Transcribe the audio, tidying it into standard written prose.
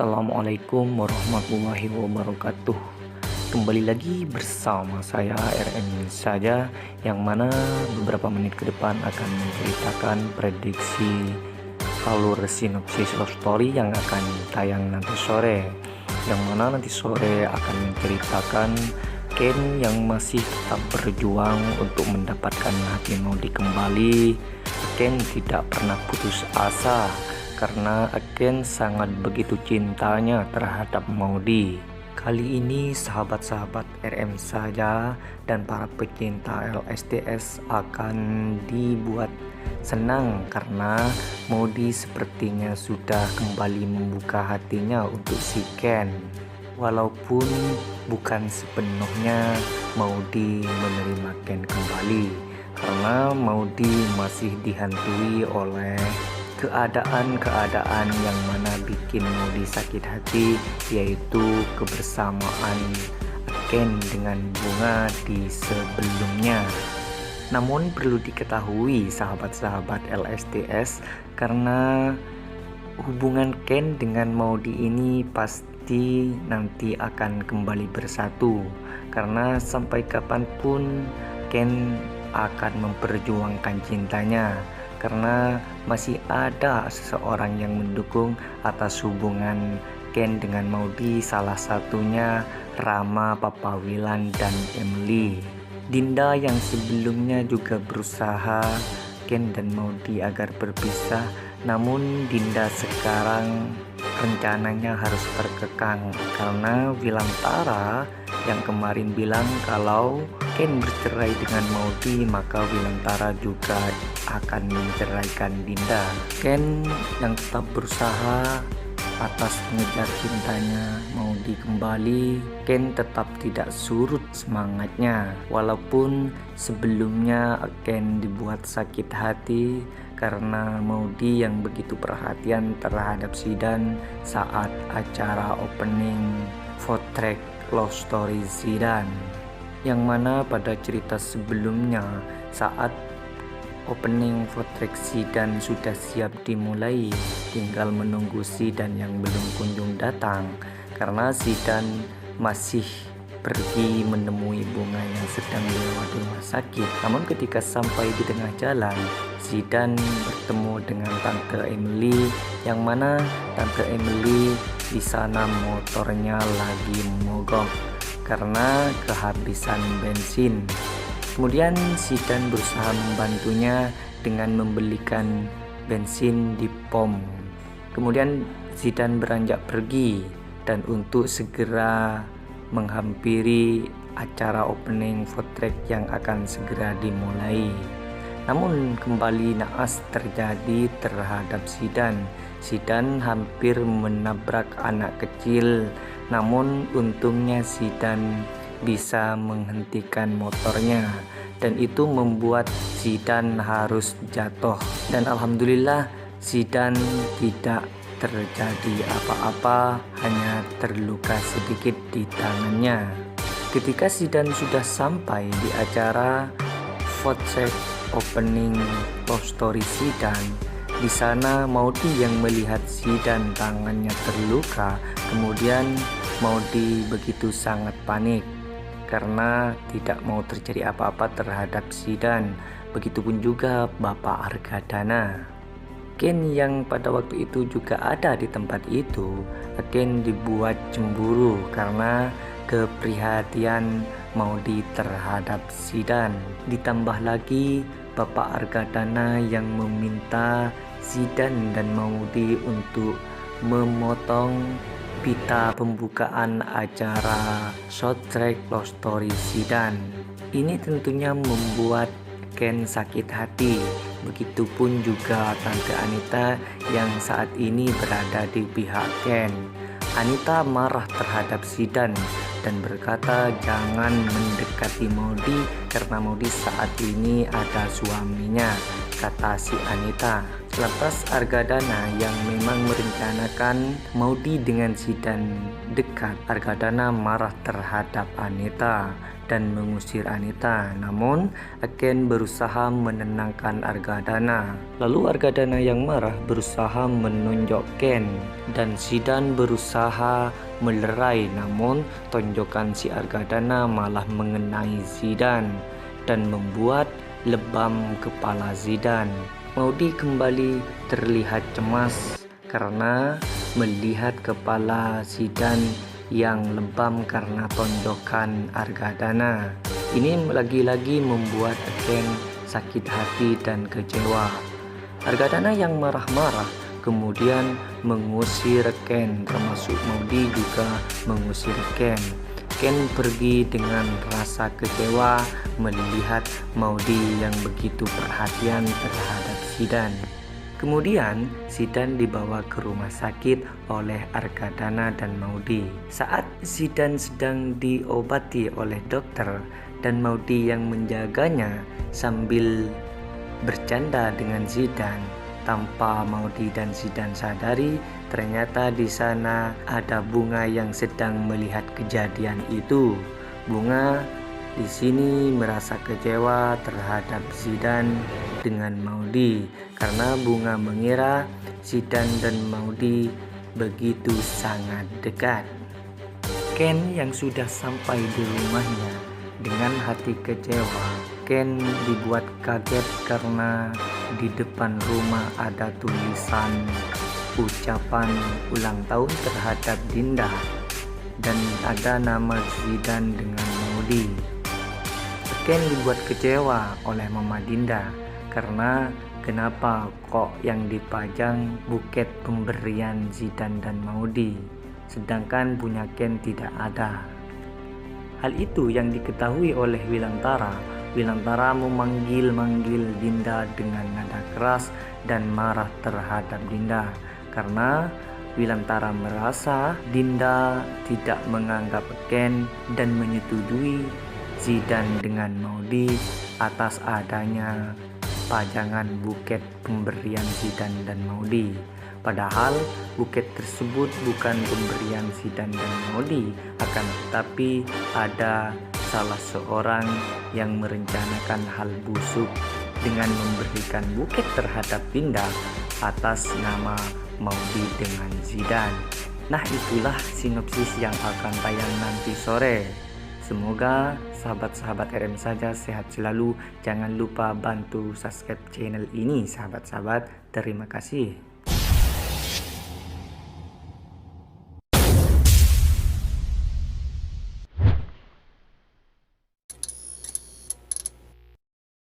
Assalamualaikum warahmatullahi wabarakatuh. Kembali lagi bersama saya RM saja, yang mana beberapa menit ke depan akan menceritakan prediksi alur sinopsis love story yang akan tayang nanti sore. Yang mana nanti sore akan menceritakan Ken yang masih tetap berjuang untuk mendapatkan hati Maudie kembali. Ken tidak pernah putus asa karena Ken sangat begitu cintanya terhadap Maudie. Kali ini sahabat-sahabat RM saja dan para pecinta LSTS akan dibuat senang karena Maudie sepertinya sudah kembali membuka hatinya untuk si Ken. Walaupun bukan sepenuhnya Maudie menerima Ken kembali, karena Maudie masih dihantui oleh keadaan-keadaan yang mana bikin Maudie sakit hati, yaitu kebersamaan Ken dengan Bunga di sebelumnya. Namun perlu diketahui sahabat-sahabat LSTS, karena hubungan Ken dengan Maudie ini pasti nanti akan kembali bersatu, karena sampai kapanpun Ken akan memperjuangkan cintanya, karena masih ada seseorang yang mendukung atas hubungan Ken dengan Maudie, salah satunya Rama, Papa Wilan, dan Emily. Dinda yang sebelumnya juga berusaha Ken dan Maudie agar berpisah, namun Dinda sekarang rencananya harus terkekang karena Wilantara yang kemarin bilang kalau Ken bercerai dengan Maudie, maka Wilantara juga akan menceraikan Dinda. Ken yang tetap berusaha atas mengejar cintanya Maudie kembali. Ken tetap tidak surut semangatnya, walaupun sebelumnya Ken dibuat sakit hati karena Maudie yang begitu perhatian terhadap Zidan saat acara opening Votrek Love Story Zidan, yang mana pada cerita sebelumnya saat opening Votrek Zidan sudah siap dimulai, tinggal menunggu Zidan yang belum kunjung datang karena Zidan masih pergi menemui Bunga yang sedang dirawat di rumah sakit. Namun ketika sampai di tengah jalan, Zidan bertemu dengan Tante Emily, yang mana Tante Emily di sana motornya lagi mogok karena kehabisan bensin. Kemudian Zidan berusaha membantunya dengan membelikan bensin di pom. Kemudian Zidan beranjak pergi dan untuk segera menghampiri acara opening Votrek yang akan segera dimulai. Namun kembali naas terjadi terhadap Zidan. Zidan hampir menabrak anak kecil, namun untungnya Zidan bisa menghentikan motornya, dan itu membuat Zidan harus jatuh, dan alhamdulillah Zidan tidak terjadi apa-apa, hanya terluka sedikit di tangannya. Ketika Zidan sudah sampai di acara Votrek opening Love Story Zidan, di sana Maudie yang melihat Zidan tangannya terluka. Kemudian Maudie begitu sangat panik karena tidak mau terjadi apa-apa terhadap Zidan. Begitupun juga Bapak Argadana. Ken yang pada waktu itu juga ada di tempat itu, Ken dibuat cemburu karena keprihatinan Maudie terhadap Zidan. Ditambah lagi Bapak Argadana yang meminta Zidan dan Maudie untuk memotong pita pembukaan acara Votrek Love Story Zidan. Ini tentunya membuat Ken sakit hati. Begitupun juga Tante Anita yang saat ini berada di pihak Ken. Anita marah terhadap Zidan dan berkata jangan mendekati Maudie karena Maudie saat ini ada suaminya, kata si Anita. Lantas Argadana yang memang merencanakan Maudie dengan Zidan dekat, Argadana marah terhadap Anita dan mengusir Anita. Namun Ken berusaha menenangkan Argadana. Lalu Argadana yang marah berusaha menonjok Ken dan Zidane berusaha melerai, namun tonjokan si Argadana malah mengenai Zidane dan membuat lebam kepala Zidane. Maudy kembali terlihat cemas karena melihat kepala Zidane yang lebam karena tonjokan Argadana. Ini lagi-lagi membuat Ken sakit hati dan kecewa. Argadana yang marah-marah kemudian mengusir Ken, termasuk Maudy juga mengusir Ken. Ken pergi dengan rasa kecewa melihat Maudy yang begitu perhatian terhadap Zidane. Kemudian Zidane dibawa ke rumah sakit oleh Argadana dan Maudy. Saat Zidane sedang diobati oleh dokter dan Maudy yang menjaganya sambil bercanda dengan Zidane, tanpa Maudy dan Zidane sadari, ternyata di sana ada Bunga yang sedang melihat kejadian itu. Bunga di sini merasa kecewa terhadap Zidane dengan Maudy karena Bunga mengira Zidane dan Maudy begitu sangat dekat. Ken yang sudah sampai di rumahnya dengan hati kecewa. Ken dibuat kaget karena di depan rumah ada tulisan ucapan ulang tahun terhadap Dinda dan ada nama Zidane dengan Maudy. Ken dibuat kecewa oleh Mama Dinda karena kenapa kok yang dipajang buket pemberian Zidane dan Maudy, sedangkan punya Ken tidak ada. Hal itu yang diketahui oleh Wilantara. Wilantara memanggil-manggil Dinda dengan nada keras dan marah terhadap Dinda karena Wilantara merasa Dinda tidak menganggap Ken dan menyetujui Zidane dengan Maudy atas adanya pajangan buket pemberian Zidane dan Maudy. Padahal buket tersebut bukan pemberian Zidane dan Maudy, akan tetapi ada salah seorang yang merencanakan hal busuk dengan memberikan buket terhadap Dinda atas nama Maudy dengan Zidane. Nah, itulah sinopsis yang akan tayang nanti sore. Semoga sahabat-sahabat RM saja sehat selalu. Jangan lupa bantu subscribe channel ini sahabat-sahabat. Terima kasih.